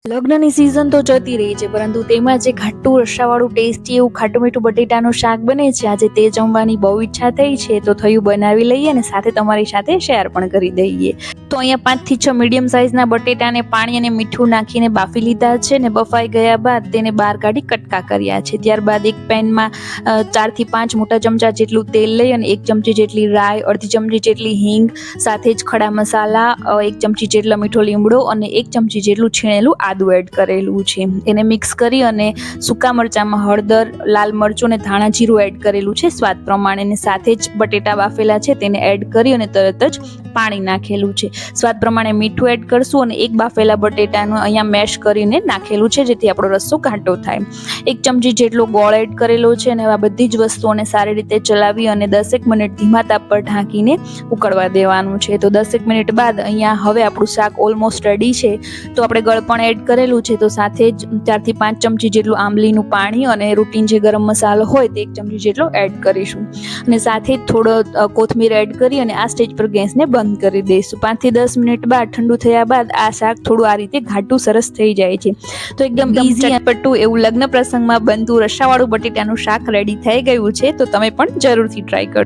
લગ્નની સિઝન તો જતી રહી છે, પરંતુ તેમાં જે ખાટું રસાવાળું ટેસ્ટી એવું ખાટું મીઠું બટેટાનું શાક બને છે, આજે તે જમવાની બહુ ઈચ્છા થઈ છે, તો થયું બનાવી લઈએ અને સાથે તમારી સાથે શેર પણ કરી દઈએ. તો અહીંયા 5 થી 6 મીડિયમ સાઇઝના બટેટાને પાણી અને મીઠું નાખીને બાફી લીધા છે ને બફાઈ ગયા બાદ તેને બહાર કાઢી કટકા કર્યા છે. ત્યારબાદ એક પેનમાં 4 થી 5 મોટા ચમચા જેટલું તેલ લઈ અને 1 ચમચી જેટલી રાઈ, અડધી ચમચી જેટલી હિંગ, સાથે જ ખડા મસાલા, 1 ચમચી જેટલો મીઠો લીમડો અને 1 ચમચી જેટલું છીણેલું આદુ એડ કરેલું છે. એને મિક્સ કરી અને સૂકા મરચાંમાં હળદર, લાલ મરચું અને ધાણા જીરું એડ કરેલું છે સ્વાદ પ્રમાણે, અને સાથે જ બટેટા બાફેલા છે તેને એડ કરી અને તરત જ પાણી નાખેલું છે. સ્વાદ પ્રમાણે મીઠું એડ કરશું અને એક બાફેલા બટેટાનું અહીંયા મેશ કરીને નાખેલું છે, જેથી આપણો રસ્સો ઘાટો થાય. 1 ચમચી જેટલો ગોળ એડ કરેલો છે અને આ બધી જ વસ્તુઓને સારી રીતે ચલાવી અને 10 મિનિટ ધીમા તાપ પર ઢાંકીને ઉકળવા દેવાનું છે. તો 10 મિનિટ બાદ અહીંયા હવે આપણું શાક ઓલમોસ્ટ રેડી છે. તો આપણે ગળપણ એડ કરેલું છે, તો સાથે જ 4 થી 5 ચમચી જેટલું આંબલીનું પાણી અને રૂટીન જે ગરમ મસાલો હોય તે 1 ચમચી જેટલો એડ કરીશું અને સાથે જ થોડો કોથમીર એડ કરી અને આ સ્ટેજ પર ગેસને બંધ કરી દઈશું. 5 થી 10 મિનિટ બાદ ઠંડુ થયા બાદ આ શાક થોડું આ રીતે ઘાટું સરસ થઈ જાય છે. તો એકદમ ઈઝી ચટપટું એવું લગ્ન પ્રસંગમાં બનતું રસાવાળું બટેટાનું શાક રેડી થઈ ગયું છે. તો તમે પણ જરૂરથી ટ્રાય કરજો.